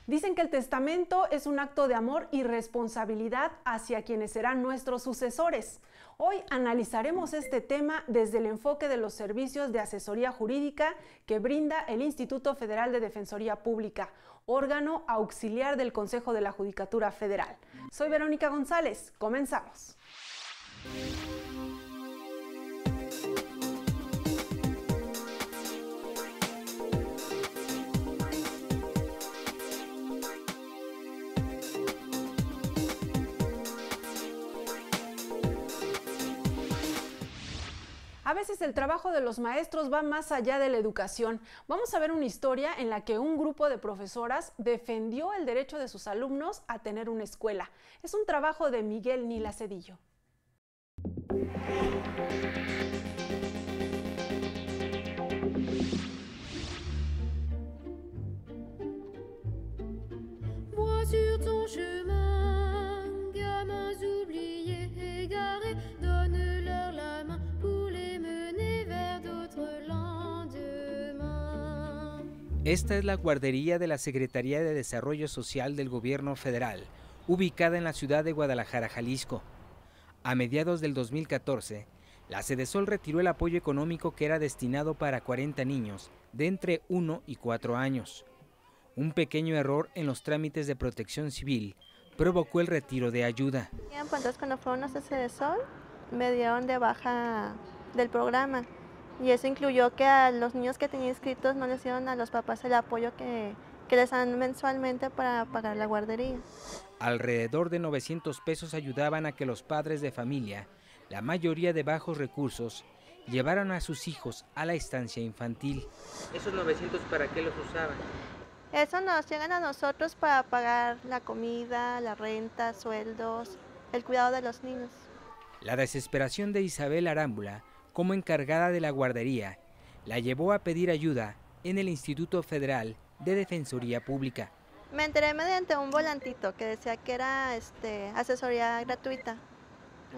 Dicen que el testamento es un acto de amor y responsabilidad hacia quienes serán nuestros sucesores. Hoy analizaremos este tema desde el enfoque de los servicios de asesoría jurídica que brinda el Instituto Federal de Defensoría Pública, órgano auxiliar del Consejo de la Judicatura Federal. Soy Verónica González. Comenzamos. A veces el trabajo de los maestros va más allá de la educación. Vamos a ver una historia en la que un grupo de profesoras defendió el derecho de sus alumnos a tener una escuela. Es un trabajo de Miguel Nila Cedillo. Sur ton chemin, gamins oubliés, égarés, donne-leur la main pour les mener vers d'autres lendemains. Esta es la guardería de la Secretaría de Desarrollo Social del Gobierno Federal, ubicada en la ciudad de Guadalajara, Jalisco. A mediados del 2014, la Sedesol retiró el apoyo económico que era destinado para 40 niños de entre 1 y 4 años. Un pequeño error en los trámites de protección civil provocó el retiro de ayuda. Entonces, cuando fueron a Sedesol, me dieron de baja del programa y eso incluyó que a los niños que tenía inscritos no les dieron a los papás el apoyo que les dan mensualmente para pagar la guardería. Alrededor de 900 pesos ayudaban a que los padres de familia, la mayoría de bajos recursos, llevaran a sus hijos a la estancia infantil. ¿Esos 900 para qué los usaban? Eso nos llegan a nosotros para pagar la comida, la renta, sueldos, el cuidado de los niños. La desesperación de Isabel Arámbula, como encargada de la guardería, la llevó a pedir ayuda en el Instituto Federal de Defensoría Pública. Me enteré mediante un volantito que decía que era asesoría gratuita.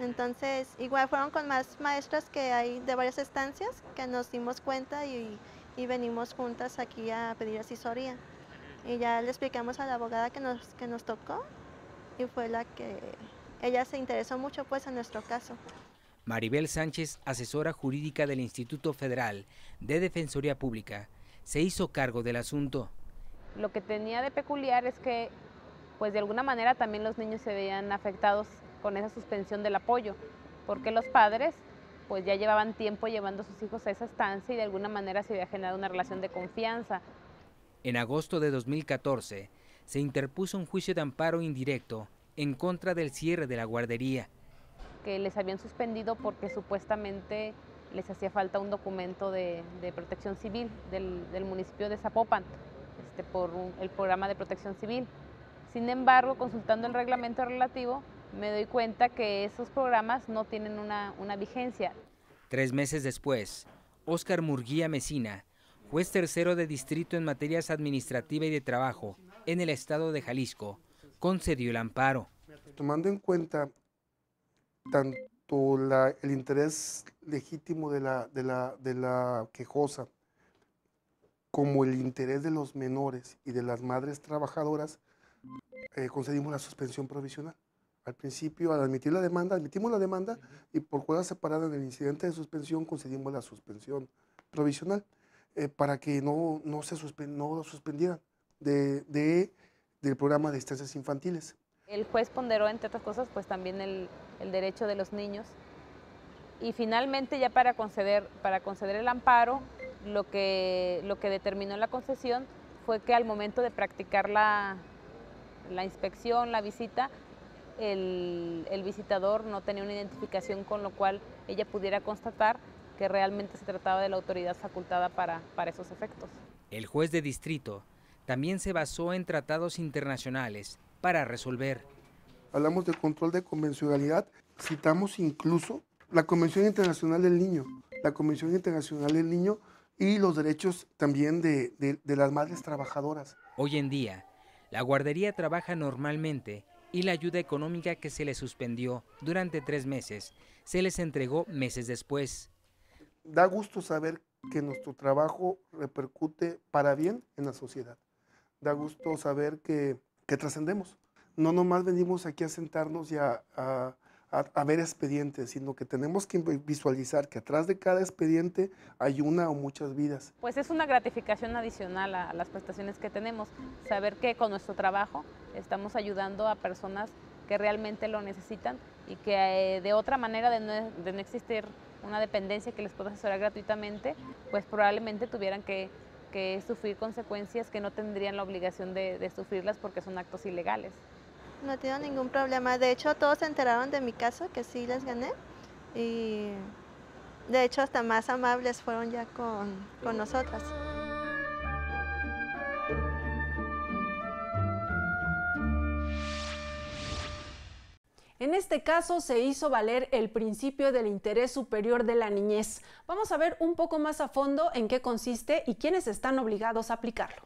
Entonces, igual fueron con más maestras que hay de varias estancias que nos dimos cuenta y venimos juntas aquí a pedir asesoría. Y ya le explicamos a la abogada que nos tocó y fue la que ella se interesó mucho pues en nuestro caso. Maribel Sánchez, asesora jurídica del Instituto Federal de Defensoría Pública, se hizo cargo del asunto. Lo que tenía de peculiar es que pues de alguna manera también los niños se veían afectados con esa suspensión del apoyo, porque los padres pues ya llevaban tiempo llevando a sus hijos a esa estancia y de alguna manera se había generado una relación de confianza. En agosto de 2014, se interpuso un juicio de amparo indirecto en contra del cierre de la guardería. Que les habían suspendido porque supuestamente les hacía falta un documento de protección civil del municipio de Zapopan, por el programa de protección civil. Sin embargo, consultando el reglamento relativo, me doy cuenta que esos programas no tienen una vigencia. 3 meses después, Óscar Murguía Mesina, juez tercero de distrito en materias administrativa y de trabajo en el estado de Jalisco, concedió el amparo. Tomando en cuenta tanto el interés legítimo de la quejosa como el interés de los menores y de las madres trabajadoras, concedimos la suspensión provisional. Al principio, al admitir la demanda, admitimos la demanda y por cuerda separada en el incidente de suspensión concedimos la suspensión provisional para que no suspendieran del programa de estancias infantiles. El juez ponderó, entre otras cosas, pues también el derecho de los niños y finalmente ya para conceder el amparo, lo que determinó la concesión fue que al momento de practicar la inspección, la visita, el visitador no tenía una identificación con lo cual ella pudiera constatar que realmente se trataba de la autoridad facultada para esos efectos. El juez de distrito también se basó en tratados internacionales para resolver. Hablamos de control de convencionalidad, citamos incluso la Convención Internacional del Niño, y los derechos también de las madres trabajadoras. Hoy en día, la guardería trabaja normalmente y la ayuda económica que se les suspendió durante 3 meses se les entregó meses después. Da gusto saber que nuestro trabajo repercute para bien en la sociedad. da gusto saber que trascendemos. No nomás venimos aquí a sentarnos y a ver expedientes, sino que tenemos que visualizar que atrás de cada expediente hay una o muchas vidas. Pues es una gratificación adicional a las prestaciones que tenemos, saber que con nuestro trabajo estamos ayudando a personas que realmente lo necesitan y que de otra manera de no existir una dependencia que les pueda asesorar gratuitamente, pues probablemente tuvieran que sufrir consecuencias que no tendrían la obligación de sufrirlas porque son actos ilegales. No tengo ningún problema. De hecho, todos se enteraron de mi caso, que sí les gané. Y de hecho, hasta más amables fueron ya con nosotras. En este caso se hizo valer el principio del interés superior de la niñez. Vamos a ver un poco más a fondo en qué consiste y quiénes están obligados a aplicarlo.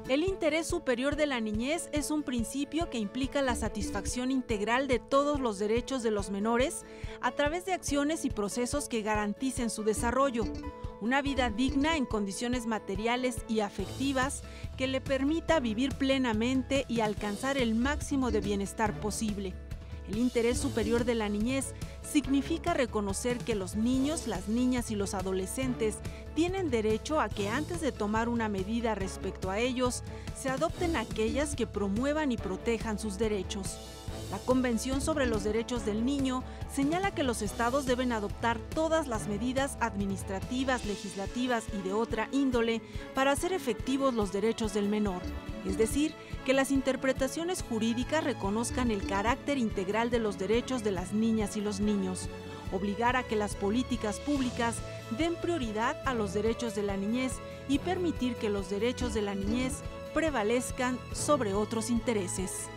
El interés superior de la niñez es un principio que implica la satisfacción integral de todos los derechos de los menores a través de acciones y procesos que garanticen su desarrollo, una vida digna en condiciones materiales y afectivas que le permita vivir plenamente y alcanzar el máximo de bienestar posible. El interés superior de la niñez significa reconocer que los niños, las niñas y los adolescentes tienen derecho a que antes de tomar una medida respecto a ellos, se adopten aquellas que promuevan y protejan sus derechos. La Convención sobre los Derechos del Niño señala que los estados deben adoptar todas las medidas administrativas, legislativas y de otra índole para hacer efectivos los derechos del menor, es decir, que las interpretaciones jurídicas reconozcan el carácter integral de los derechos de las niñas y los niños, obligar a que las políticas públicas den prioridad a los derechos de la niñez y permitir que los derechos de la niñez prevalezcan sobre otros intereses.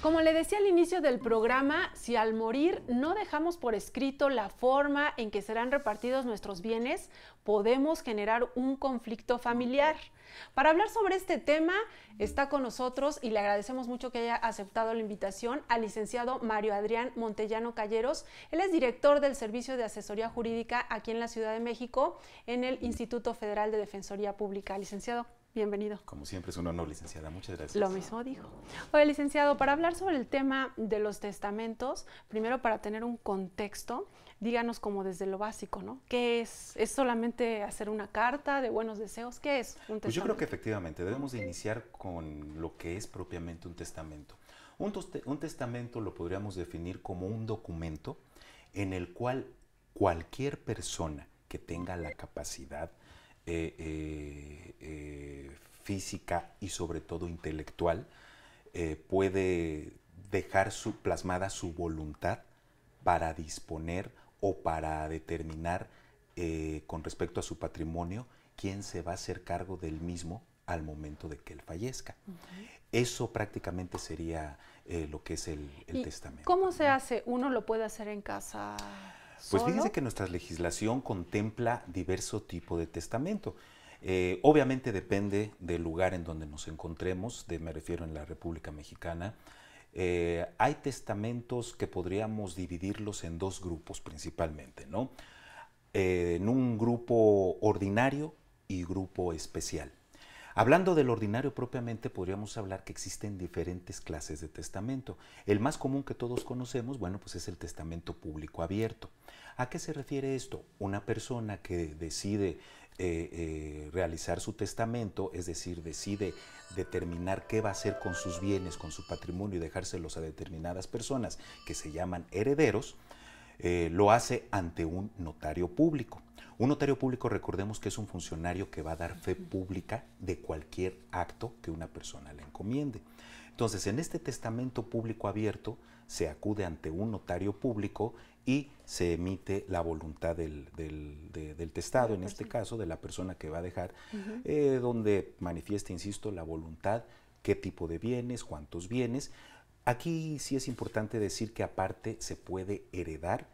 Como le decía al inicio del programa, si al morir no dejamos por escrito la forma en que serán repartidos nuestros bienes, podemos generar un conflicto familiar. Para hablar sobre este tema está con nosotros, y le agradecemos mucho que haya aceptado la invitación, al licenciado Mario Adrián Montellano Calleros. Él es director del Servicio de Asesoría Jurídica aquí en la Ciudad de México, en el Instituto Federal de Defensoría Pública. Licenciado, bienvenido. Como siempre, es un honor, licenciada. Muchas gracias. Lo mismo dijo. Oye, licenciado, para hablar sobre el tema de los testamentos, primero para tener un contexto, díganos como desde lo básico, ¿no? ¿Qué es? ¿Es solamente hacer una carta de buenos deseos? ¿Qué es un testamento? Pues yo creo que efectivamente debemos de iniciar con lo que es propiamente un testamento. Un testamento lo podríamos definir como un documento en el cual cualquier persona que tenga la capacidad física y sobre todo intelectual puede dejar plasmada su voluntad para disponer o para determinar con respecto a su patrimonio quién se va a hacer cargo del mismo al momento de que él fallezca. Eso prácticamente sería lo que es el testamento. ¿Cómo se hace? ¿Uno lo puede hacer en casa Pues solo? fíjense que nuestra legislación contempla diverso tipo de testamento. Obviamente depende del lugar en donde nos encontremos, me refiero en la República Mexicana. Hay testamentos que podríamos dividirlos en dos grupos principalmente, ¿no? En un grupo ordinario y grupo especial. Hablando del ordinario propiamente, podríamos hablar que existen diferentes clases de testamento. El más común que todos conocemos, bueno, pues es el testamento público abierto. ¿A qué se refiere esto? Una persona que decide realizar su testamento, es decir, decide determinar qué va a hacer con sus bienes, con su patrimonio y dejárselos a determinadas personas que se llaman herederos, lo hace ante un notario público. Un notario público, recordemos que es un funcionario que va a dar fe pública de cualquier acto que una persona le encomiende. Entonces, en este testamento público abierto se acude ante un notario público y se emite la voluntad del testado, en este caso de la persona que va a dejar, donde manifiesta, insisto, la voluntad, qué tipo de bienes, cuántos bienes. Aquí sí es importante decir que aparte se puede heredar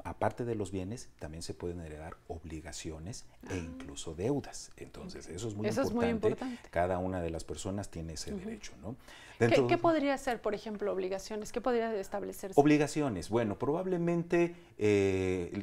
aparte de los bienes, también se pueden heredar obligaciones e incluso deudas. Entonces, eso es muy importante. Cada una de las personas tiene ese derecho, ¿no? ¿Qué podría ser, por ejemplo, obligaciones? ¿Qué podría establecerse? Obligaciones, bueno, probablemente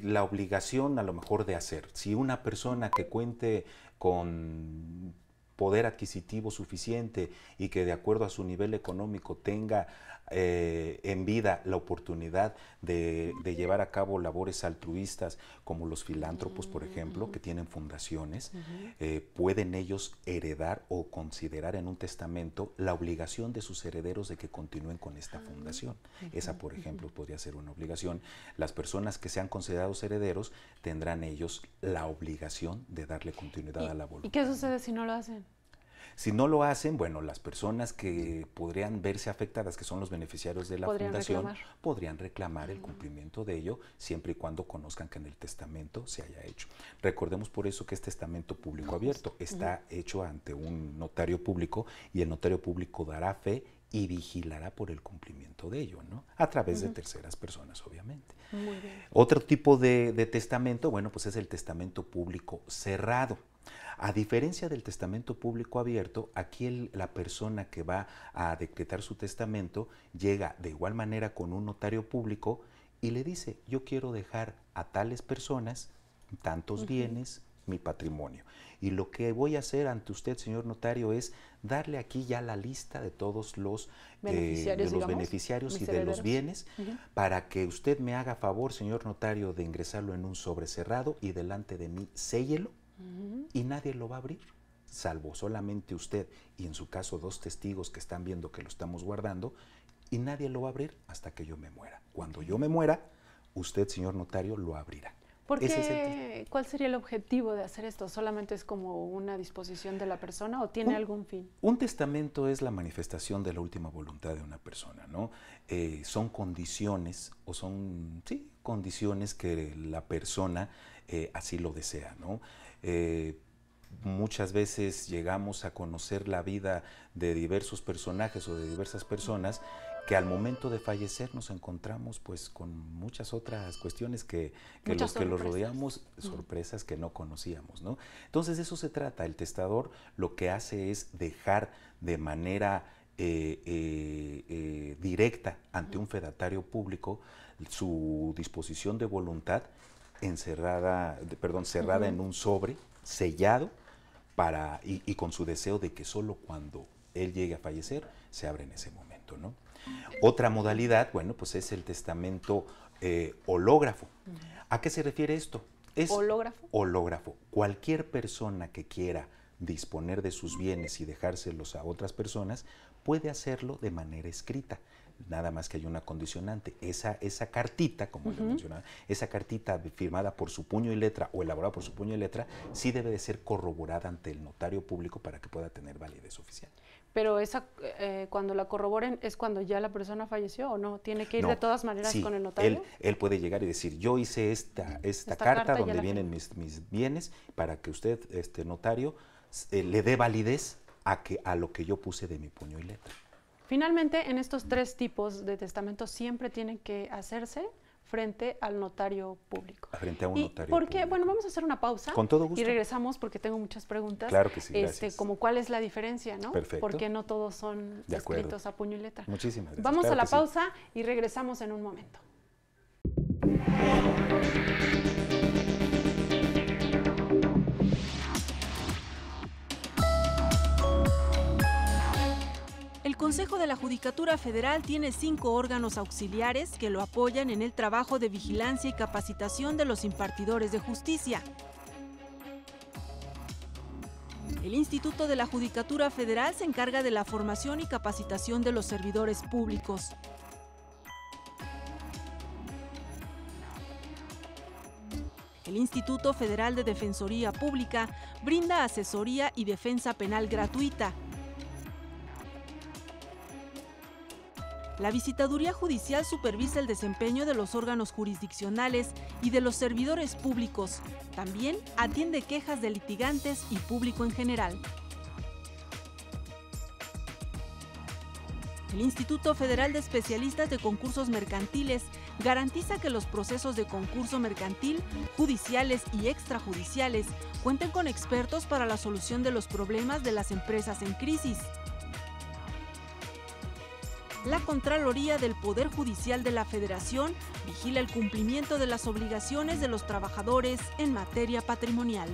la obligación a lo mejor de hacer. Si una persona que cuente con poder adquisitivo suficiente y que de acuerdo a su nivel económico tenga en vida la oportunidad de llevar a cabo labores altruistas como los filántropos, por ejemplo, que tienen fundaciones, pueden ellos heredar o considerar en un testamento la obligación de sus herederos de que continúen con esta fundación. Esa, por ejemplo, podría ser una obligación. Las personas que sean considerados herederos tendrán ellos la obligación de darle continuidad a la voluntad. ¿Y qué sucede si no lo hacen? Si no lo hacen, bueno, las personas que podrían verse afectadas, que son los beneficiarios de la fundación, podrían reclamar el cumplimiento de ello, siempre y cuando conozcan que en el testamento se haya hecho. Recordemos por eso que es testamento público abierto, está hecho ante un notario público y el notario público dará fe y vigilará por el cumplimiento de ello, ¿no? A través de terceras personas, obviamente. Muy bien. Otro tipo de testamento, bueno, pues es el testamento público cerrado. A diferencia del testamento público abierto, aquí la persona que va a decretar su testamento llega de igual manera con un notario público y le dice, yo quiero dejar a tales personas tantos bienes, mi patrimonio. Y lo que voy a hacer ante usted, señor notario, es darle aquí ya la lista de todos los beneficiarios y de los bienes para que usted me haga favor, señor notario, de ingresarlo en un sobre cerrado y delante de mí séllelo. Y nadie lo va a abrir, salvo solamente usted y en su caso 2 testigos que están viendo que lo estamos guardando, y nadie lo va a abrir hasta que yo me muera. Cuando yo me muera, usted, señor notario, lo abrirá. ¿Cuál sería el objetivo de hacer esto? ¿Solamente es como una disposición de la persona o tiene algún fin? Un testamento es la manifestación de la última voluntad de una persona, ¿no? Son condiciones o son, sí, condiciones que la persona así lo desea, ¿no? Muchas veces llegamos a conocer la vida de diversos personajes o de diversas personas que al momento de fallecer nos encontramos pues con muchas otras cuestiones que los que los rodeamos, sorpresas que no conocíamos, ¿no? Entonces de eso se trata. El testador lo que hace es dejar de manera directa ante un fedatario público su disposición de voluntad cerrada en un sobre, sellado, y con su deseo de que solo cuando él llegue a fallecer se abre en ese momento, ¿no? Otra modalidad, bueno, pues es el testamento hológrafo. ¿A qué se refiere esto? Es ¿Hológrafo? Hológrafo. Cualquier persona que quiera disponer de sus bienes y dejárselos a otras personas puede hacerlo de manera escrita. Nada más que hay una condicionante. Esa cartita, como le mencionaba, esa cartita firmada por su puño y letra o elaborada por su puño y letra, sí debe de ser corroborada ante el notario público para que pueda tener validez oficial. Pero cuando la corroboren, ¿es cuando ya la persona falleció o no? ¿Tiene que ir de todas maneras con el notario? Él puede llegar y decir, yo hice esta carta donde vienen mis bienes para que usted, notario, le dé validez a lo que yo puse de mi puño y letra. Finalmente, en estos 3 tipos de testamentos siempre tienen que hacerse frente al notario público. Frente a un notario público. Bueno, vamos a hacer una pausa. Con todo gusto. Y regresamos porque tengo muchas preguntas. Claro que sí, gracias. Como cuál es la diferencia, ¿no? Perfecto. Porque no todos son escritos a puño y letra. Muchísimas gracias. Vamos a la pausa y regresamos en un momento. El Consejo de la Judicatura Federal tiene 5 órganos auxiliares que lo apoyan en el trabajo de vigilancia y capacitación de los impartidores de justicia. El Instituto de la Judicatura Federal se encarga de la formación y capacitación de los servidores públicos. El Instituto Federal de Defensoría Pública brinda asesoría y defensa penal gratuita. La Visitaduría Judicial supervisa el desempeño de los órganos jurisdiccionales y de los servidores públicos. También atiende quejas de litigantes y público en general. El Instituto Federal de Especialistas de Concursos Mercantiles garantiza que los procesos de concurso mercantil, judiciales y extrajudiciales cuenten con expertos para la solución de los problemas de las empresas en crisis. La Contraloría del Poder Judicial de la Federación vigila el cumplimiento de las obligaciones de los trabajadores en materia patrimonial.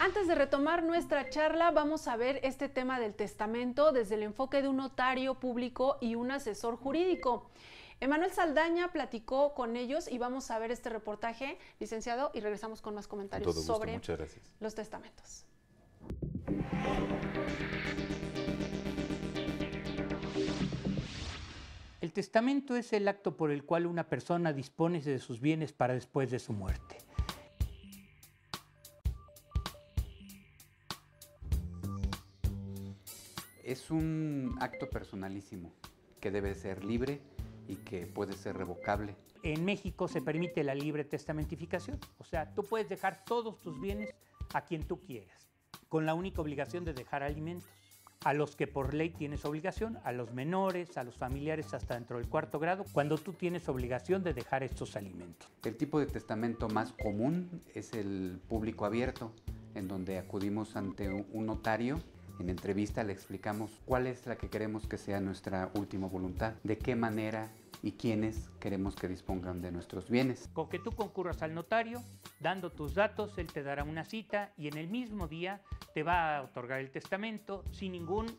Antes de retomar nuestra charla, vamos a ver este tema del testamento desde el enfoque de un notario público y un asesor jurídico. Emanuel Saldaña platicó con ellos y vamos a ver este reportaje, licenciado, y regresamos con más comentarios sobre los testamentos. El testamento es el acto por el cual una persona dispone de sus bienes para después de su muerte. Es un acto personalísimo que debe ser libre y que puede ser revocable. En México se permite la libre testamentificación, o sea, tú puedes dejar todos tus bienes a quien tú quieras, con la única obligación de dejar alimentos, a los que por ley tienes obligación, a los menores, a los familiares hasta dentro del 4º grado, cuando tú tienes obligación de dejar estos alimentos. El tipo de testamento más común es el público abierto, en donde acudimos ante un notario. En entrevista le explicamos cuál es la que queremos que sea nuestra última voluntad, de qué manera y quiénes queremos que dispongan de nuestros bienes. Con que tú concurras al notario, dando tus datos, él te dará una cita y en el mismo día te va a otorgar el testamento sin ningún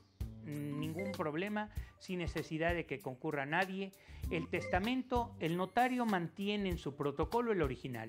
problema, sin necesidad de que concurra nadie. El testamento, el notario mantiene en su protocolo el original.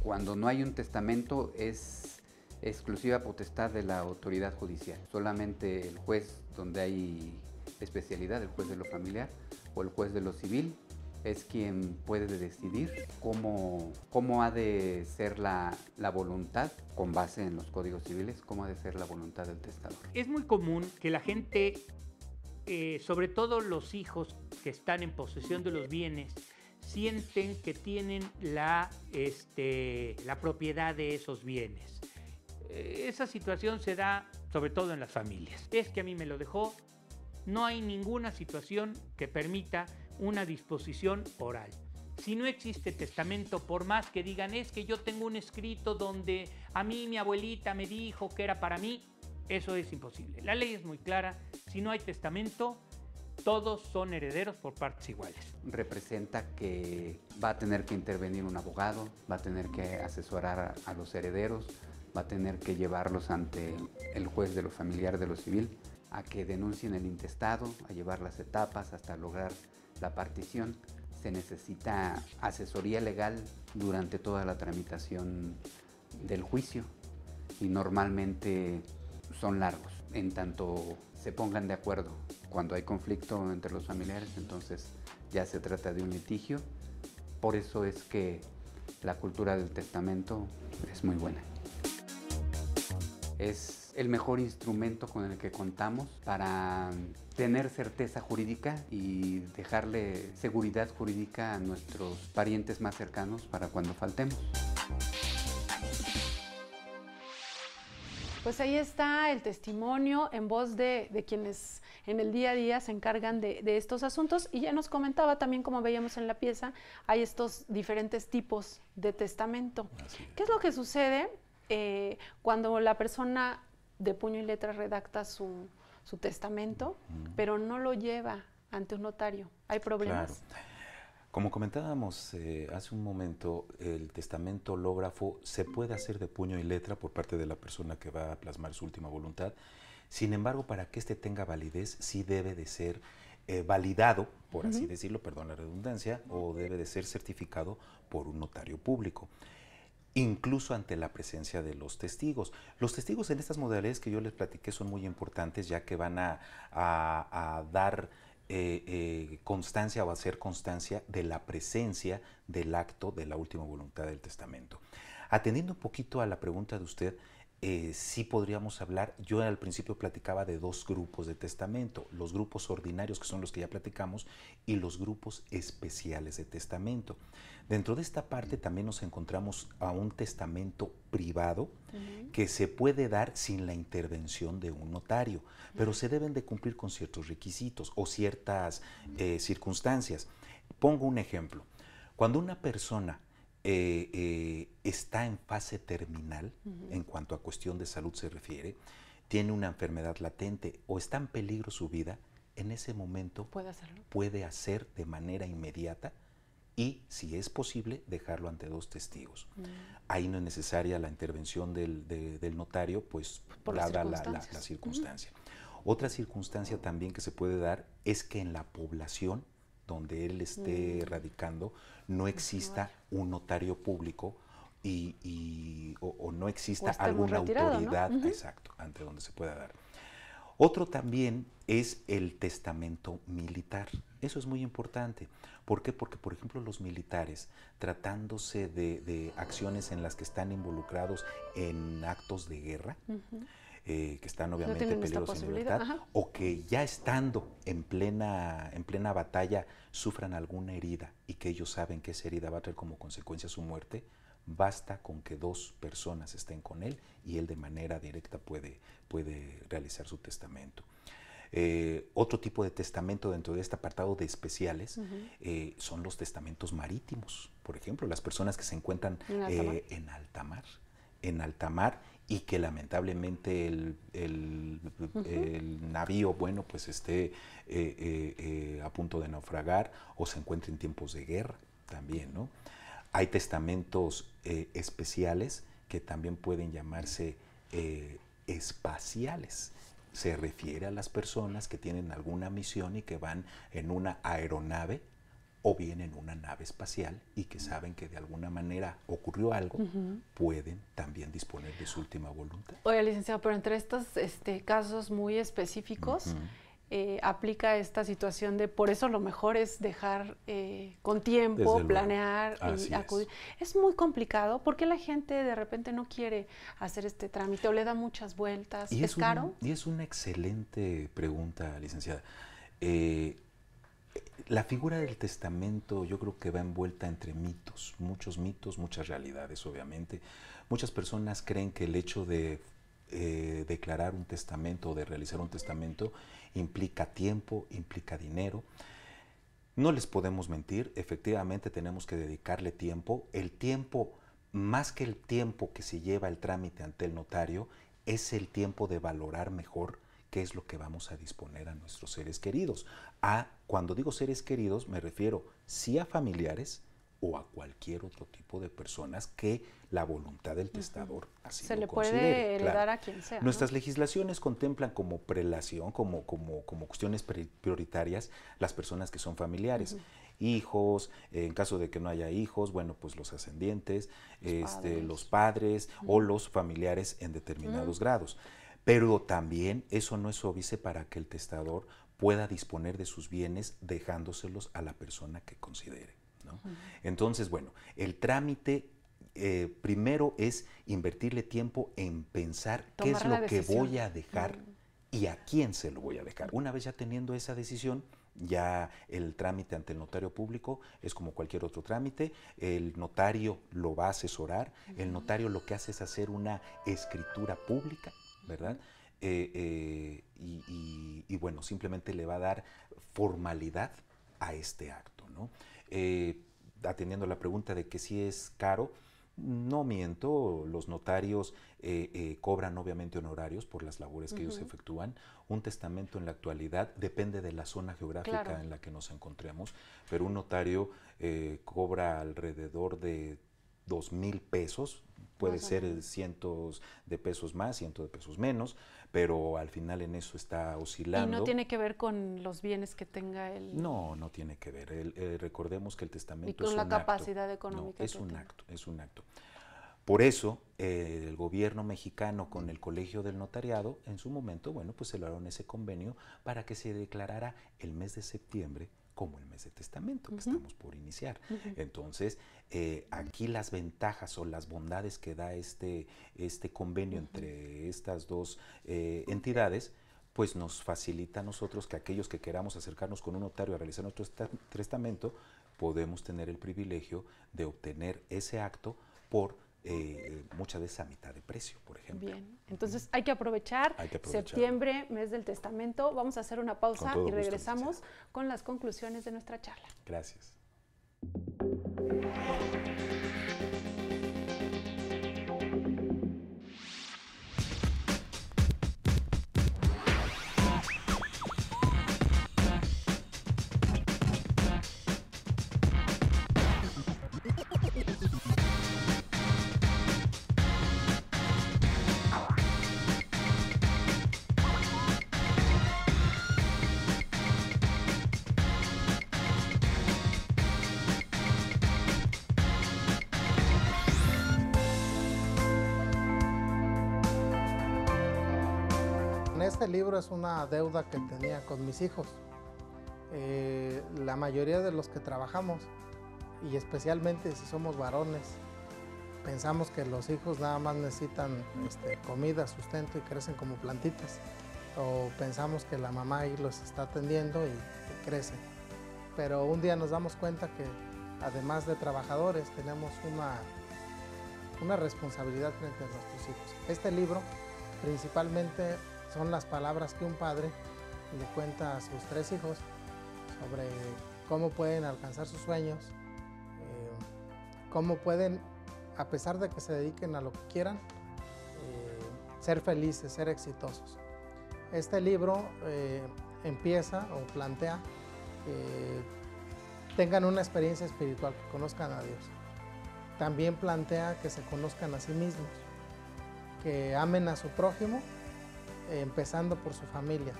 Cuando no hay un testamento es exclusiva potestad de la autoridad judicial. Solamente el juez, donde hay especialidad, el juez de lo familiar o el juez de lo civil, es quien puede decidir cómo ha de ser la voluntad, con base en los códigos civiles, cómo ha de ser la voluntad del testador. Es muy común que la gente, sobre todo los hijos que están en posesión de los bienes, sienten que tienen la propiedad de esos bienes. Esa situación se da sobre todo en las familias. Es que a mí me lo dejó. No hay ninguna situación que permita una disposición oral. Si no existe testamento, por más que digan es que yo tengo un escrito donde a mí mi abuelita me dijo que era para mí, eso es imposible. La ley es muy clara. Si no hay testamento, todos son herederos por partes iguales. Representa que va a tener que intervenir un abogado, va a tener que asesorar a los herederos, va a tener que llevarlos ante el juez de lo familiar, de lo civil, a que denuncien el intestado, a llevar las etapas hasta lograr la partición. Se necesita asesoría legal durante toda la tramitación del juicio y normalmente son largos. En tanto se pongan de acuerdo cuando hay conflicto entre los familiares, entonces ya se trata de un litigio. Por eso es que la cultura del testamento es muy buena. Es el mejor instrumento con el que contamos para tener certeza jurídica y dejarle seguridad jurídica a nuestros parientes más cercanos para cuando faltemos. Pues ahí está el testimonio en voz de quienes en el día a día se encargan de estos asuntos, y ya nos comentaba también, como veíamos en la pieza, hay estos diferentes tipos de testamento. ¿Qué es lo que sucede cuando la persona de puño y letra redacta su testamento, pero no lo lleva ante un notario? ¿Hay problemas? Claro. Como comentábamos hace un momento, el testamento hológrafo se puede hacer de puño y letra por parte de la persona que va a plasmar su última voluntad. Sin embargo, para que este tenga validez, sí debe de ser validado, por así decirlo, perdón la redundancia, o debe de ser certificado por un notario público, incluso ante la presencia de los testigos. Los testigos en estas modalidades que yo les platiqué son muy importantes, ya que van a dar constancia o hacer constancia de la presencia del acto de la última voluntad del testamento. Atendiendo un poquito a la pregunta de usted, sí podríamos hablar, yo al principio platicaba de dos grupos de testamento, los grupos ordinarios, que son los que ya platicamos, y los grupos especiales de testamento. Dentro de esta parte también nos encontramos a un testamento privado que se puede dar sin la intervención de un notario, pero se deben de cumplir con ciertos requisitos o ciertas circunstancias. Pongo un ejemplo. Cuando una persona está en fase terminal, en cuanto a cuestión de salud se refiere, tiene una enfermedad latente o está en peligro su vida, en ese momento puede hacer de manera inmediata y, si es posible, dejarlo ante dos testigos. Ahí no es necesaria la intervención del notario, pues dada la circunstancia. Otra circunstancia también que se puede dar es que en la población donde él esté radicando no exista un notario público o no exista alguna autoridad, ¿no? Exacto, ante donde se pueda dar. Otro también es el testamento militar. Eso es muy importante. ¿Por qué? Porque, por ejemplo, los militares, tratándose de acciones en las que están involucrados en actos de guerra, que están obviamente peligrosos en libertad, o que ya estando en plena batalla sufran alguna herida y que ellos saben que esa herida va a traer como consecuencia su muerte, basta con que dos personas estén con él y él de manera directa puede realizar su testamento. Otro tipo de testamento dentro de este apartado de especiales son los testamentos marítimos. Por ejemplo, las personas que se encuentran en alta mar y que lamentablemente el navío, bueno, pues esté a punto de naufragar o se encuentre en tiempos de guerra también, ¿no? Hay testamentos especiales que también pueden llamarse espaciales. Se refiere a las personas que tienen alguna misión y que van en una aeronave o bien en una nave espacial y que saben que de alguna manera ocurrió algo, pueden también disponer de su última voluntad. Oye, licenciado, pero entre estos casos muy específicos, aplica esta situación de por eso lo mejor es dejar con tiempo, planear y acudir. Es muy complicado porque la gente de repente no quiere hacer este trámite o le da muchas vueltas. ¿Es caro? Y es una excelente pregunta, licenciada. La figura del testamento yo creo que va envuelta entre mitos, muchas realidades obviamente. Muchas personas creen que el hecho de declarar un testamento o de realizar un testamento implica tiempo, implica dinero. No les podemos mentir, efectivamente tenemos que dedicarle tiempo. El tiempo, más que el tiempo que se lleva el trámite ante el notario, es el tiempo de valorar mejor qué es lo que vamos a disponer a nuestros seres queridos. Cuando digo seres queridos, me refiero sí a familiares o a cualquier otro tipo de personas que la voluntad del testador así se lo le considere. puede heredar a quien sea. Nuestras legislaciones contemplan como prelación, como cuestiones prioritarias, las personas que son familiares. Hijos, en caso de que no haya hijos, bueno, pues los ascendientes, los padres o los familiares en determinados grados. Pero también eso no es óbice para que el testador pueda disponer de sus bienes dejándoselos a la persona que considere, ¿no? Entonces, bueno, el trámite primero es invertirle tiempo en pensar qué es lo que voy a dejar y a quién se lo voy a dejar. Una vez ya teniendo esa decisión, ya el trámite ante el notario público es como cualquier otro trámite. El notario lo va a asesorar. El notario lo que hace es hacer una escritura pública, ¿verdad? Y bueno, simplemente le va a dar formalidad a este acto, ¿no? Atendiendo la pregunta de que si es caro, no miento, los notarios cobran obviamente honorarios por las labores que ellos efectúan. Un testamento en la actualidad depende de la zona geográfica en la que nos encontremos, pero un notario cobra alrededor de 2,000 pesos, puede ser cientos de pesos más, cientos de pesos menos, pero al final en eso está oscilando. ¿Y no tiene que ver con los bienes que tenga él? No, no tiene que ver. Recordemos que el testamento es un acto. ¿Y con la capacidad económica? No, es un acto. Por eso el gobierno mexicano con el Colegio del Notariado en su momento, bueno, pues celebraron ese convenio para que se declarara el mes de septiembre como el mes de testamento que estamos por iniciar. Entonces, aquí las ventajas o las bondades que da este convenio entre estas dos entidades, pues nos facilita a nosotros que aquellos que queramos acercarnos con un notario a realizar nuestro testamento, podemos tener el privilegio de obtener ese acto por muchas veces a mitad de precio, por ejemplo. Bien, entonces hay que aprovechar septiembre, mes del testamento. Vamos a hacer una pausa y regresamos con las conclusiones de nuestra charla. Gracias. Este libro es una deuda que tenía con mis hijos. La mayoría de los que trabajamos, y especialmente si somos varones, pensamos que los hijos nada más necesitan comida, sustento y crecen como plantitas. O pensamos que la mamá ahí los está atendiendo y crecen. Pero un día nos damos cuenta que además de trabajadores tenemos una responsabilidad frente a nuestros hijos. Este libro principalmente son las palabras que un padre le cuenta a sus 3 hijos sobre cómo pueden alcanzar sus sueños, cómo pueden, a pesar de que se dediquen a lo que quieran, ser felices, ser exitosos. Este libro empieza o plantea que tengan una experiencia espiritual, que conozcan a Dios. También plantea que se conozcan a sí mismos, que amen a su prójimo, empezando por su familia,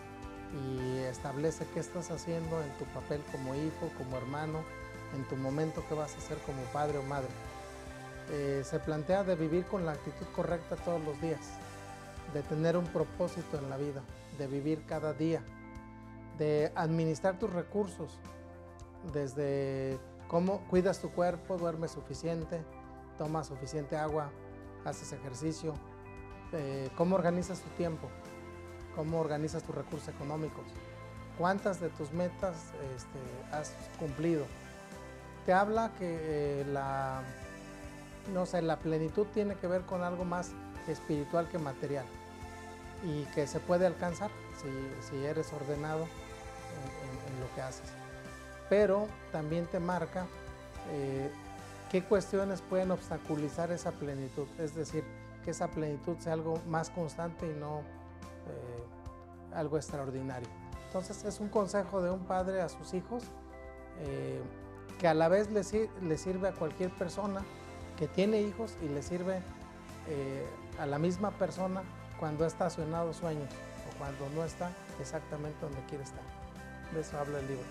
y establece qué estás haciendo en tu papel como hijo, como hermano, en tu momento que vas a hacer como padre o madre. Se plantea de vivir con la actitud correcta todos los días, de tener un propósito en la vida, de vivir cada día, de administrar tus recursos, desde cómo cuidas tu cuerpo, duermes suficiente, tomas suficiente agua, haces ejercicio, cómo organizas tu tiempo, cómo organizas tus recursos económicos, cuántas de tus metas has cumplido. Te habla que la plenitud tiene que ver con algo más espiritual que material y que se puede alcanzar si eres ordenado en lo que haces. Pero también te marca qué cuestiones pueden obstaculizar esa plenitud, es decir, que esa plenitud sea algo más constante y no algo extraordinario. Entonces es un consejo de un padre a sus hijos que a la vez le sirve a cualquier persona que tiene hijos y le sirve a la misma persona cuando ha estacionado sueños o cuando no está exactamente donde quiere estar. De eso habla el libro.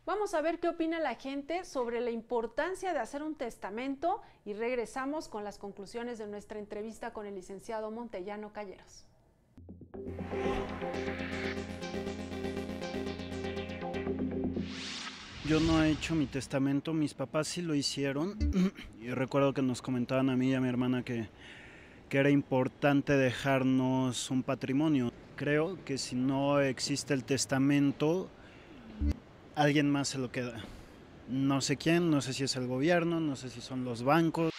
Vamos a ver qué opina la gente sobre la importancia de hacer un testamento y regresamos con las conclusiones de nuestra entrevista con el licenciado Montellano Calleros. Yo no he hecho mi testamento, mis papás sí lo hicieron y recuerdo que nos comentaban a mí y a mi hermana que era importante dejarnos un patrimonio. Creo que si no existe el testamento, alguien más se lo queda. No sé quién, no sé si es el gobierno, no sé si son los bancos.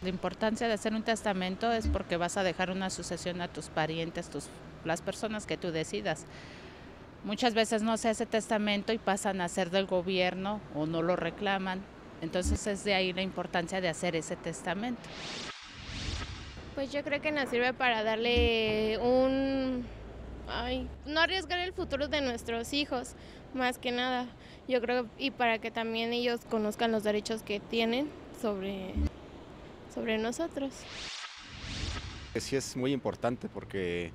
La importancia de hacer un testamento es porque vas a dejar una sucesión a tus parientes, las personas que tú decidas. Muchas veces no se hace testamento y pasan a ser del gobierno o no lo reclaman. Entonces es de ahí la importancia de hacer ese testamento. Pues yo creo que nos sirve para darle no arriesgar el futuro de nuestros hijos, más que nada. Yo creo, y para que también ellos conozcan los derechos que tienen sobre nosotros. Sí es muy importante porque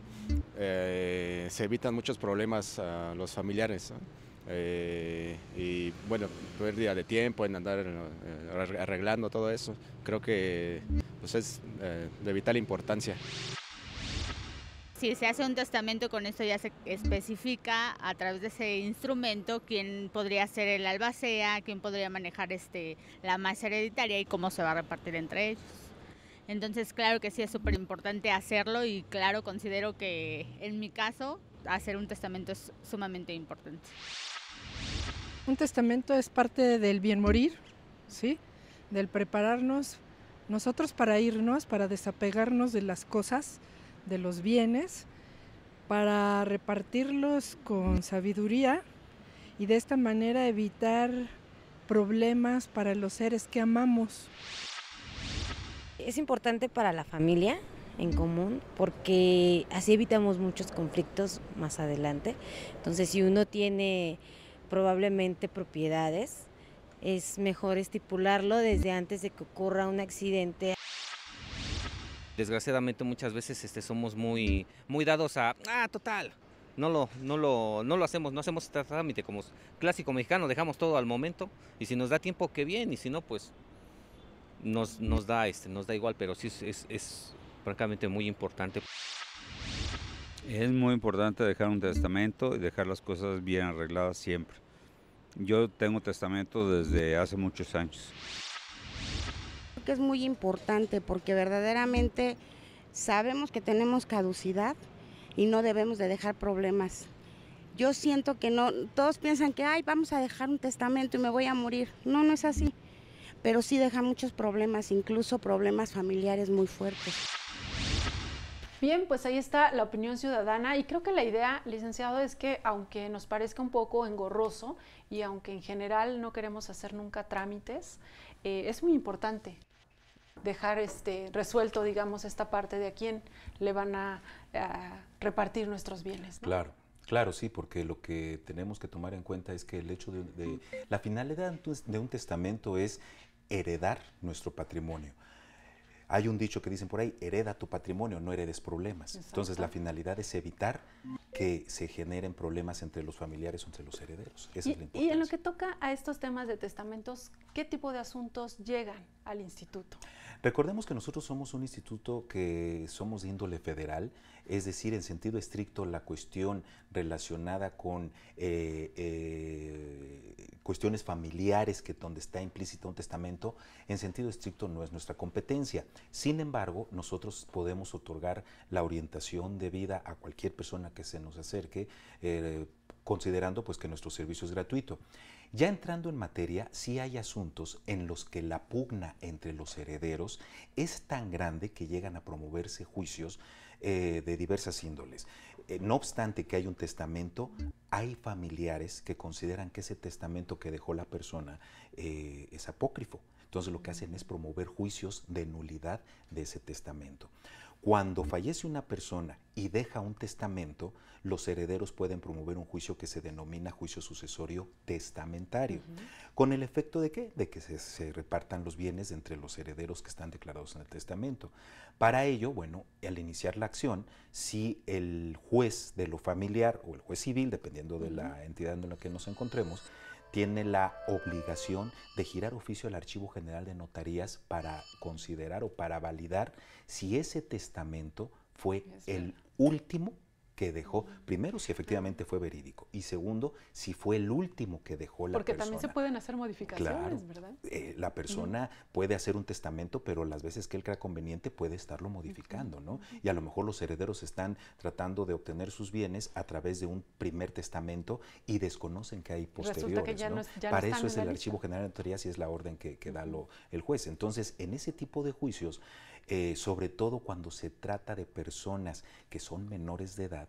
se evitan muchos problemas a los familiares, ¿no? Y bueno, pérdida de tiempo en andar arreglando todo eso, creo que pues es de vital importancia. Si se hace un testamento, con esto ya se especifica a través de ese instrumento quién podría ser el albacea, quién podría manejar la masa hereditaria y cómo se va a repartir entre ellos. Entonces, claro que sí es súper importante hacerlo y claro, considero que en mi caso hacer un testamento es sumamente importante. Un testamento es parte del bien morir, ¿sí? Del prepararnos nosotros para irnos, para desapegarnos de las cosas, de los bienes, para repartirlos con sabiduría y de esta manera evitar problemas para los seres que amamos. Es importante para la familia en común porque así evitamos muchos conflictos más adelante. Entonces, si uno tiene probablemente propiedades, es mejor estipularlo desde antes de que ocurra un accidente. Desgraciadamente muchas veces somos muy dados a, total, no lo hacemos, no hacemos este trámite como clásico mexicano, dejamos todo al momento y si nos da tiempo, qué bien, y si no, pues nos da igual, pero sí es francamente muy importante. Es muy importante dejar un testamento y dejar las cosas bien arregladas siempre. Yo tengo testamento desde hace muchos años. Creo que es muy importante porque verdaderamente sabemos que tenemos caducidad y no debemos de dejar problemas. Yo siento que no, todos piensan que vamos a dejar un testamento y me voy a morir. No, no es así, pero sí deja muchos problemas, incluso problemas familiares muy fuertes. Bien, pues ahí está la opinión ciudadana y creo que la idea, licenciado, es que aunque nos parezca un poco engorroso y aunque en general no queremos hacer nunca trámites, es muy importante dejar resuelto, digamos, esta parte de a quién le van a repartir nuestros bienes, ¿no? Claro, sí, porque lo que tenemos que tomar en cuenta es que el hecho de la finalidad de un testamento es heredar nuestro patrimonio. Hay un dicho que dicen por ahí, hereda tu patrimonio, no heredes problemas. Exacto. Entonces la finalidad es evitar que se generen problemas entre los familiares o entre los herederos. Esa es la importancia. Y en lo que toca a estos temas de testamentos, ¿qué tipo de asuntos llegan al instituto? Recordemos que nosotros somos un instituto que somos de índole federal, es decir, en sentido estricto la cuestión relacionada con cuestiones familiares, que donde está implícito un testamento, en sentido estricto no es nuestra competencia. Sin embargo, nosotros podemos otorgar la orientación de vida a cualquier persona que se nos acerque, considerando pues que nuestro servicio es gratuito. Ya entrando en materia, sí hay asuntos en los que la pugna entre los herederos es tan grande que llegan a promoverse juicios de diversas índoles. No obstante que hay un testamento, hay familiares que consideran que ese testamento que dejó la persona es apócrifo. Entonces lo que hacen es promover juicios de nulidad de ese testamento. Cuando fallece una persona y deja un testamento, los herederos pueden promover un juicio que se denomina juicio sucesorio testamentario. ¿Con el efecto de qué? De que se repartan los bienes entre los herederos que están declarados en el testamento. Para ello, bueno, al iniciar la acción, si el juez de lo familiar o el juez civil, dependiendo de la entidad en la que nos encontremos, tiene la obligación de girar oficio al Archivo General de Notarías para considerar o para validar si ese testamento fue el último que dejó, primero si efectivamente fue verídico y segundo si fue el último que dejó la persona. Porque también se pueden hacer modificaciones, claro, ¿verdad? La persona puede hacer un testamento, pero las veces que él crea conveniente puede estarlo modificando, ¿no? Y a lo mejor los herederos están tratando de obtener sus bienes a través de un primer testamento y desconocen que hay posteriores, que ya ¿no? Para eso es el Archivo General de Notarías y es la orden que da el juez. Entonces, en ese tipo de juicios, sobre todo cuando se trata de personas que son menores de edad,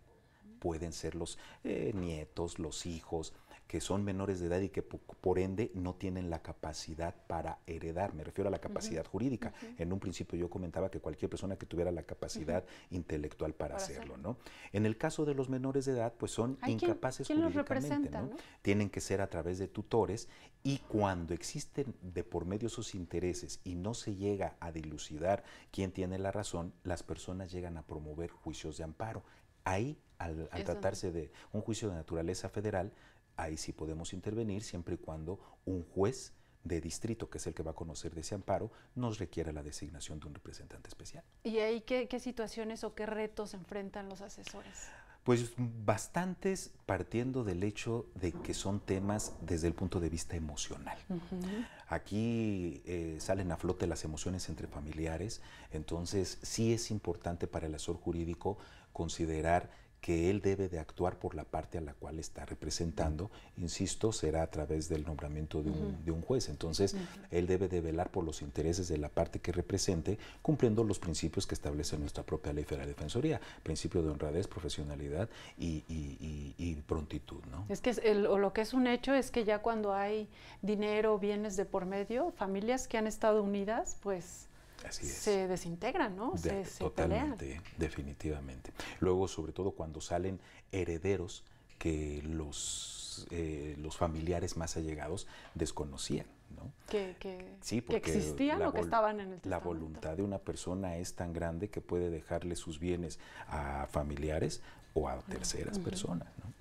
pueden ser los nietos, los hijos, que son menores de edad y que por ende no tienen la capacidad para heredar. Me refiero a la capacidad jurídica. En un principio yo comentaba que cualquier persona que tuviera la capacidad intelectual para hacerlo, ¿no? En el caso de los menores de edad, pues son incapaces ¿quién los jurídicamente, representa, ¿no? ¿no? Tienen que ser a través de tutores, y cuando existen de por medio sus intereses y no se llega a dilucidar quién tiene la razón, las personas llegan a promover juicios de amparo. Ahí, al tratarse de un juicio de naturaleza federal, ahí sí podemos intervenir siempre y cuando un juez de distrito, que es el que va a conocer de ese amparo, nos requiera la designación de un representante especial. ¿Y ahí qué situaciones o qué retos enfrentan los asesores? Pues bastantes, partiendo del hecho de que son temas desde el punto de vista emocional. Aquí salen a flote las emociones entre familiares, entonces sí es importante para el asesor jurídico considerar que él debe de actuar por la parte a la cual está representando. Insisto, será a través del nombramiento de un juez. Entonces, él debe de velar por los intereses de la parte que represente, cumpliendo los principios que establece nuestra propia Ley Federal de Defensoría, principio de honradez, profesionalidad y prontitud, ¿no? Es que lo que es un hecho es que ya cuando hay dinero, bienes de por medio, familias que han estado unidas, pues se desintegran, ¿no? Se totalmente, pelean. definitivamente. Luego, sobre todo cuando salen herederos que los familiares más allegados desconocían, ¿no? Sí, porque que existían o que estaban en el testamento. La voluntad de una persona es tan grande que puede dejarle sus bienes a familiares o a terceras personas, ¿no?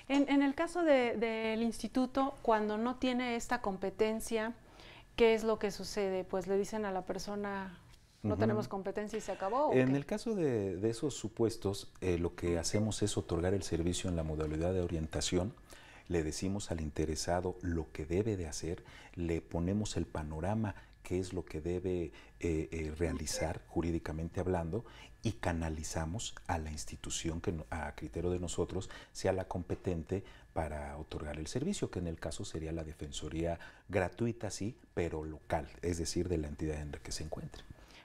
En el caso del instituto, cuando no tiene esta competencia, ¿qué es lo que sucede? Pues le dicen a la persona, no tenemos competencia y se acabó. En el caso de esos supuestos, lo que hacemos es otorgar el servicio en la modalidad de orientación. Le decimos al interesado lo que debe de hacer, le ponemos el panorama, qué es lo que debe realizar jurídicamente hablando, y canalizamos a la institución que a criterio de nosotros sea la competente para otorgar el servicio, que en el caso sería la defensoría gratuita, sí, pero local, es decir, de la entidad en la que se encuentre.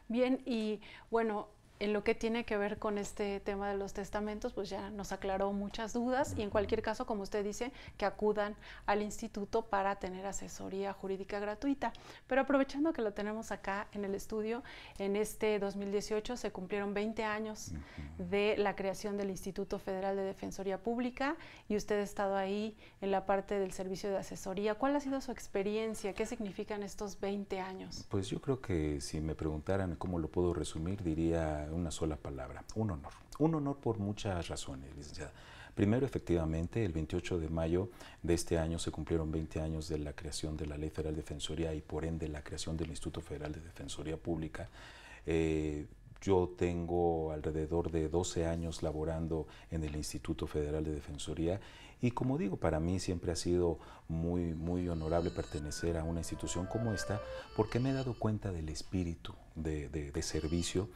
Bien, y bueno, en lo que tiene que ver con este tema de los testamentos, pues ya nos aclaró muchas dudas, y en cualquier caso, como usted dice, que acudan al instituto para tener asesoría jurídica gratuita. Pero aprovechando que lo tenemos acá en el estudio, en este 2018 se cumplieron 20 años de la creación del Instituto Federal de Defensoría Pública, y usted ha estado ahí en la parte del servicio de asesoría. ¿Cuál ha sido su experiencia? ¿Qué significan estos 20 años? Pues yo creo que si me preguntaran cómo lo puedo resumir, diría una sola palabra: un honor. Un honor por muchas razones, licenciada. Primero, efectivamente, el 28 de mayo de este año se cumplieron 20 años de la creación de la Ley Federal de Defensoría y por ende la creación del Instituto Federal de Defensoría Pública. Yo tengo alrededor de 12 años laborando en el Instituto Federal de Defensoría, y como digo, para mí siempre ha sido muy honorable pertenecer a una institución como esta, porque me he dado cuenta del espíritu de servicio.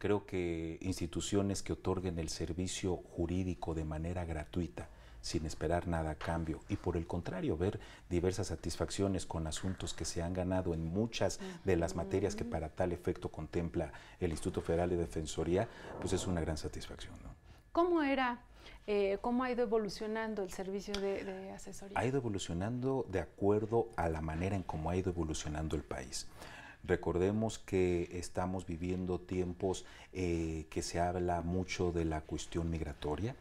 Creo que instituciones que otorguen el servicio jurídico de manera gratuita, sin esperar nada a cambio, y por el contrario, ver diversas satisfacciones con asuntos que se han ganado en muchas de las materias que para tal efecto contempla el Instituto Federal de Defensoría, pues es una gran satisfacción, ¿no? ¿Cómo ha ido evolucionando el servicio de asesoría? Ha ido evolucionando de acuerdo a la manera en cómo ha ido evolucionando el país. Recordemos que estamos viviendo tiempos que se habla mucho de la cuestión migratoria.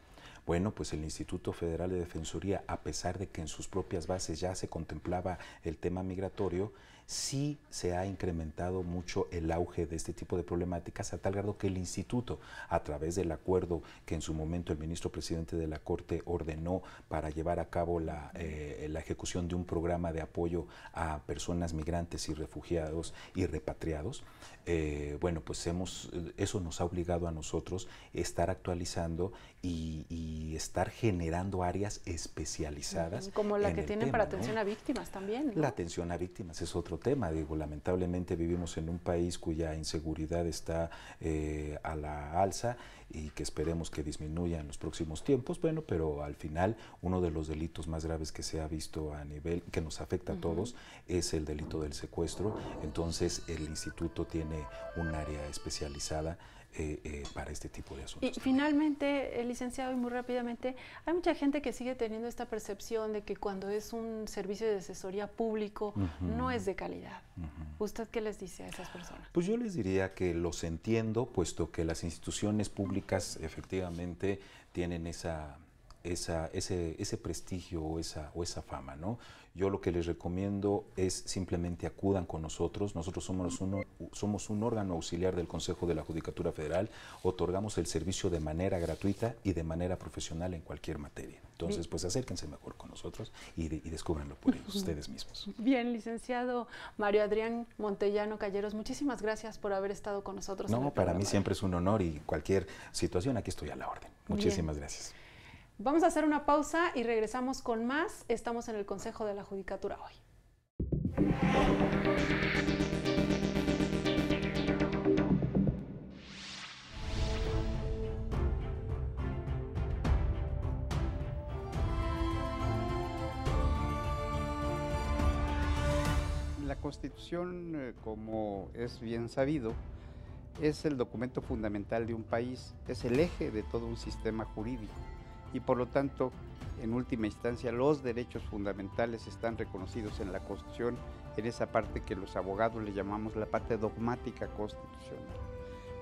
Bueno, pues el Instituto Federal de Defensoría, a pesar de que en sus propias bases ya se contemplaba el tema migratorio, sí se ha incrementado mucho el auge de este tipo de problemáticas, a tal grado que el instituto, a través del acuerdo que en su momento el ministro presidente de la Corte ordenó para llevar a cabo la ejecución de un programa de apoyo a personas migrantes y refugiados y repatriados, bueno, pues eso nos ha obligado a nosotros estar actualizando y estar generando áreas especializadas. Como la que tienen para atención a víctimas también, ¿no? La atención a víctimas es otro otro tema. Digo, lamentablemente vivimos en un país cuya inseguridad está a la alza y que esperemos que disminuya en los próximos tiempos. Bueno, pero al final uno de los delitos más graves que se ha visto a nivel, que nos afecta a todos, es el delito del secuestro. Entonces el instituto tiene un área especializada para este tipo de asuntos. Y finalmente, licenciado, y muy rápidamente, hay mucha gente que sigue teniendo esta percepción de que cuando es un servicio de asesoría público no es de calidad. ¿Usted qué les dice a esas personas? Pues yo les diría que los entiendo, puesto que las instituciones públicas efectivamente tienen ese prestigio o esa fama, ¿no? Yo lo que les recomiendo es simplemente acudan con nosotros. Nosotros somos un órgano auxiliar del Consejo de la Judicatura Federal. Otorgamos el servicio de manera gratuita y de manera profesional en cualquier materia. Entonces, pues acérquense mejor con nosotros y descúbranlo por ellos, ustedes mismos. Bien, licenciado Mario Adrián Montellano Calleros, muchísimas gracias por haber estado con nosotros. No, para mí siempre es un honor y cualquier situación aquí estoy a la orden. Muchísimas gracias. Vamos a hacer una pausa y regresamos con más. Estamos en el Consejo de la Judicatura hoy. La Constitución, como es bien sabido, es el documento fundamental de un país, es el eje de todo un sistema jurídico. Y por lo tanto, en última instancia, los derechos fundamentales están reconocidos en la Constitución, en esa parte que los abogados le llamamos la parte dogmática constitucional.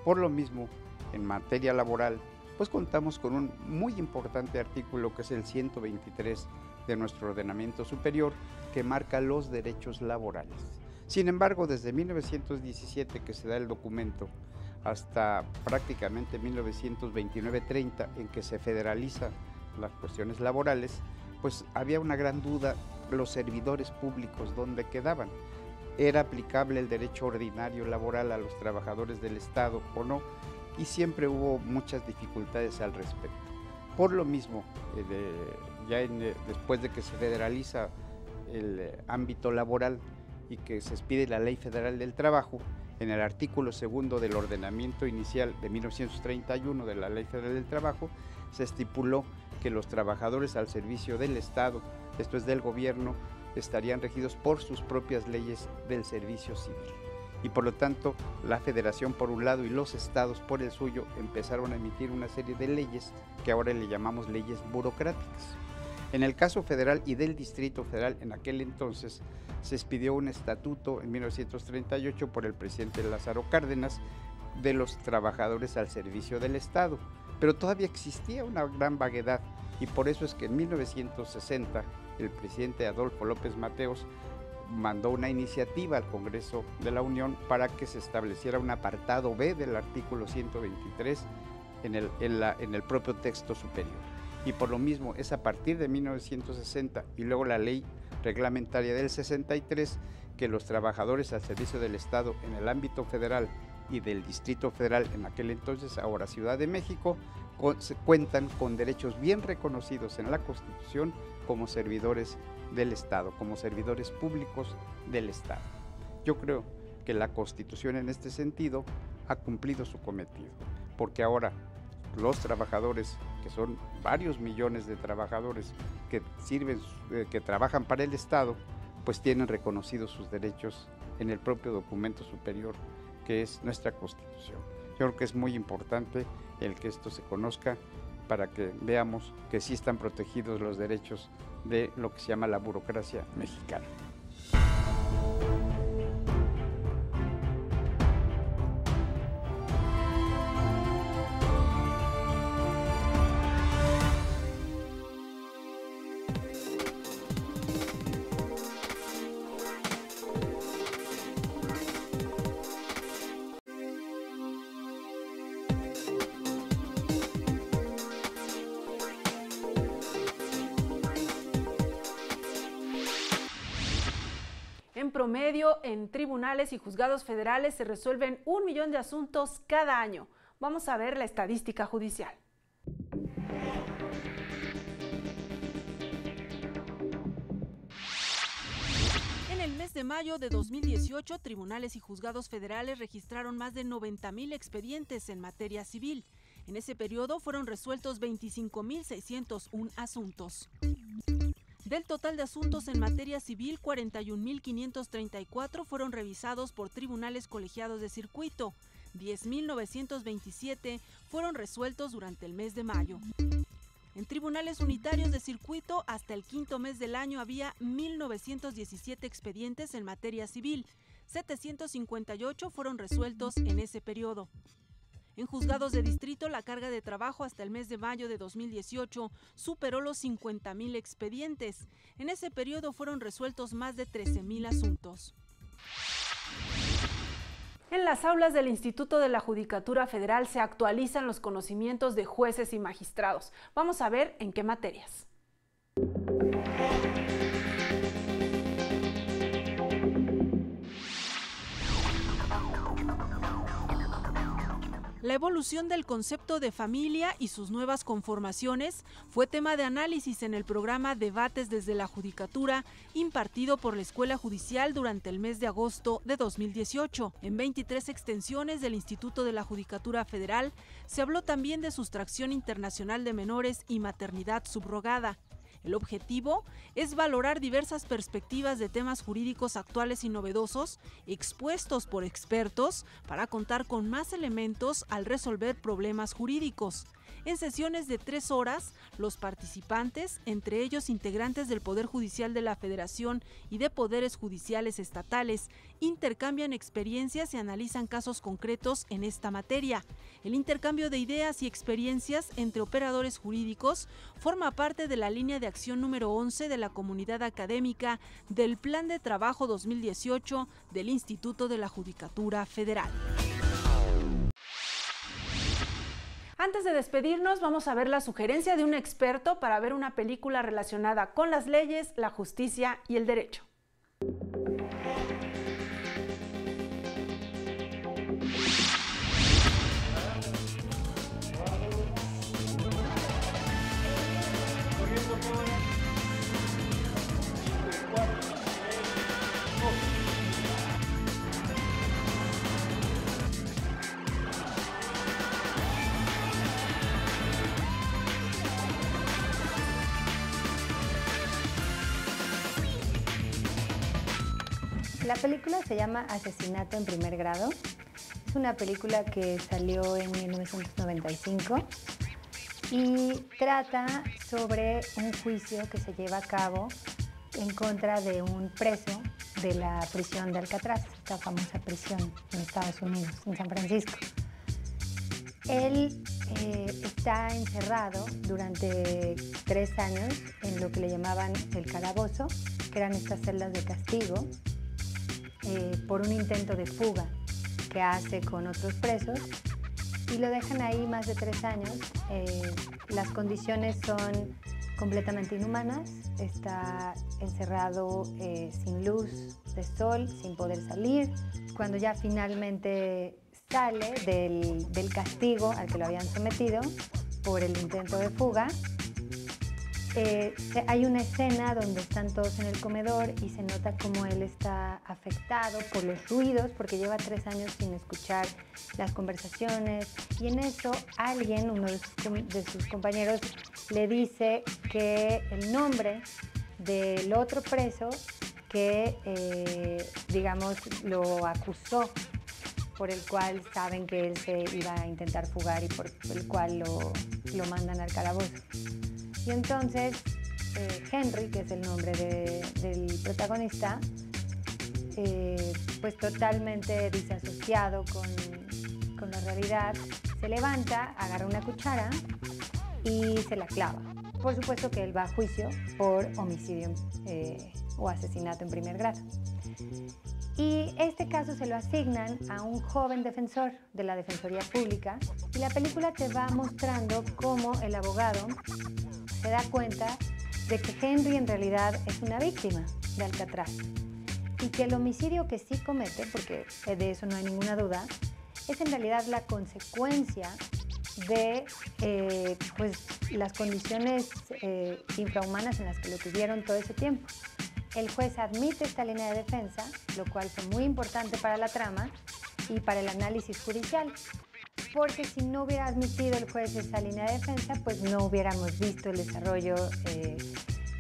Por lo mismo, en materia laboral, pues contamos con un muy importante artículo que es el 123 de nuestro ordenamiento superior, que marca los derechos laborales. Sin embargo, desde 1917 que se da el documento, hasta prácticamente 1929-30, en que se federaliza las cuestiones laborales, pues había una gran duda los servidores públicos dónde quedaban. ¿Era aplicable el derecho ordinario laboral a los trabajadores del Estado o no? Y siempre hubo muchas dificultades al respecto. Por lo mismo, después de que se federaliza el ámbito laboral y que se expide la Ley Federal del Trabajo, en el artículo 2 del ordenamiento inicial de 1931 de la Ley Federal del Trabajo, se estipuló que los trabajadores al servicio del Estado, esto es del gobierno, estarían regidos por sus propias leyes del servicio civil. Y por lo tanto, la Federación por un lado y los estados por el suyo empezaron a emitir una serie de leyes que ahora le llamamos leyes burocráticas. En el caso federal y del Distrito Federal, en aquel entonces, se expidió un estatuto en 1938 por el presidente Lázaro Cárdenas de los trabajadores al servicio del Estado, pero todavía existía una gran vaguedad y por eso es que en 1960 el presidente Adolfo López Mateos mandó una iniciativa al Congreso de la Unión para que se estableciera un apartado B del artículo 123 en el propio texto superior. Y por lo mismo es a partir de 1960 y luego la ley reglamentaria del 63 que los trabajadores al servicio del Estado en el ámbito federal y del Distrito Federal, en aquel entonces ahora Ciudad de México, cuentan con derechos bien reconocidos en la Constitución como servidores del Estado, como servidores públicos del Estado. Yo creo que la Constitución en este sentido ha cumplido su cometido, porque ahora los trabajadores, que son varios millones de trabajadores que trabajan para el Estado, pues tienen reconocidos sus derechos en el propio documento superior que es nuestra Constitución. Yo creo que es muy importante el que esto se conozca para que veamos que sí están protegidos los derechos de lo que se llama la burocracia mexicana. En promedio, en tribunales y juzgados federales se resuelven 1 millón de asuntos cada año. Vamos a ver la estadística judicial. En el mes de mayo de 2018, tribunales y juzgados federales registraron más de 90,000 expedientes en materia civil. En ese periodo fueron resueltos 25,601 asuntos. Del total de asuntos en materia civil, 41,534 fueron revisados por tribunales colegiados de circuito. 10,927 fueron resueltos durante el mes de mayo. En tribunales unitarios de circuito, hasta el quinto mes del año había 1,917 expedientes en materia civil. 758 fueron resueltos en ese periodo. En juzgados de distrito, la carga de trabajo hasta el mes de mayo de 2018 superó los 50,000 expedientes. En ese periodo fueron resueltos más de 13,000 asuntos. En las aulas del Instituto de la Judicatura Federal se actualizan los conocimientos de jueces y magistrados. Vamos a ver en qué materias. La evolución del concepto de familia y sus nuevas conformaciones fue tema de análisis en el programa Debates desde la Judicatura, impartido por la Escuela Judicial durante el mes de agosto de 2018. En 23 extensiones del Instituto de la Judicatura Federal se habló también de sustracción internacional de menores y maternidad subrogada. El objetivo es valorar diversas perspectivas de temas jurídicos actuales y novedosos, expuestos por expertos, para contar con más elementos al resolver problemas jurídicos. En sesiones de 3 horas, los participantes, entre ellos integrantes del Poder Judicial de la Federación y de Poderes Judiciales estatales, intercambian experiencias y analizan casos concretos en esta materia. El intercambio de ideas y experiencias entre operadores jurídicos forma parte de la línea de acción número 11 de la comunidad académica del Plan de Trabajo 2018 del Instituto de la Judicatura Federal. Antes de despedirnos, vamos a ver la sugerencia de un experto para ver una película relacionada con las leyes, la justicia y el derecho. La película se llama Asesinato en primer grado. Es una película que salió en 1995 y trata sobre un juicio que se lleva a cabo en contra de un preso de la prisión de Alcatraz, esta famosa prisión en Estados Unidos, en San Francisco. Él está encerrado durante 3 años en lo que le llamaban el calabozo, que eran estas celdas de castigo, por un intento de fuga que hace con otros presos, y lo dejan ahí más de 3 años. Las condiciones son completamente inhumanas. Está encerrado sin luz de sol, sin poder salir. Cuando ya finalmente sale del castigo al que lo habían sometido por el intento de fuga, hay una escena donde están todos en el comedor y se nota cómo él está afectado por los ruidos, porque lleva 3 años sin escuchar las conversaciones, y en eso alguien, uno de sus compañeros, le dice que el nombre del otro preso que, digamos, lo acusó, por el cual saben que él se iba a intentar fugar y por el cual lo mandan al calabozo. Y entonces Henry, que es el nombre del protagonista, pues totalmente disasociado con la realidad, se levanta, agarra una cuchara y se la clava. Por supuesto que él va a juicio por homicidio o asesinato en primer grado. Y este caso se lo asignan a un joven defensor de la Defensoría Pública, y la película te va mostrando cómo el abogado se da cuenta de que Henry en realidad es una víctima de Alcatraz y que el homicidio que sí comete, porque de eso no hay ninguna duda, es en realidad la consecuencia de pues, las condiciones infrahumanas en las que lo tuvieron todo ese tiempo. El juez admite esta línea de defensa, lo cual fue muy importante para la trama y para el análisis judicial, porque si no hubiera admitido el juez esa línea de defensa, pues no hubiéramos visto el desarrollo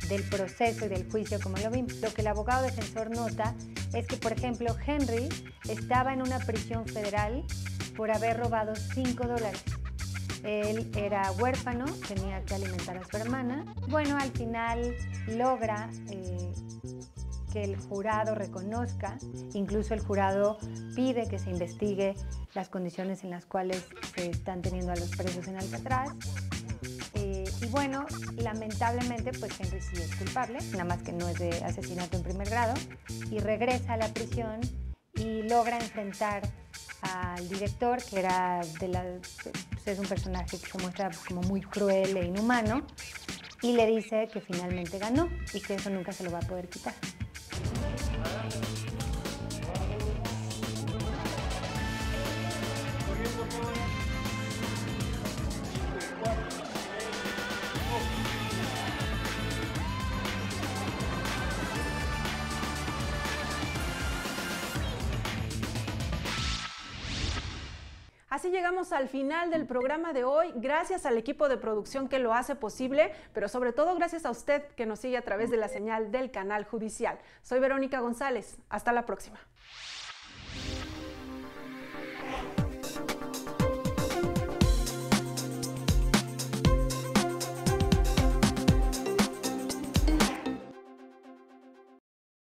del proceso y del juicio como lo vimos. Lo que el abogado defensor nota es que, por ejemplo, Henry estaba en una prisión federal por haber robado $5. Él era huérfano, tenía que alimentar a su hermana. Bueno, al final logra que el jurado reconozca, incluso el jurado pide que se investigue las condiciones en las cuales se están teniendo a los presos en Alcatraz. Y bueno, lamentablemente, pues Henry sí es culpable, nada más que no es de asesinato en primer grado, y regresa a la prisión y logra enfrentar al director, que era pues es un personaje que se muestra como muy cruel e inhumano, y le dice que finalmente ganó y que eso nunca se lo va a poder quitar. Así llegamos al final del programa de hoy. Gracias al equipo de producción que lo hace posible, pero sobre todo gracias a usted que nos sigue a través de la señal del canal judicial. Soy Verónica González. Hasta la próxima.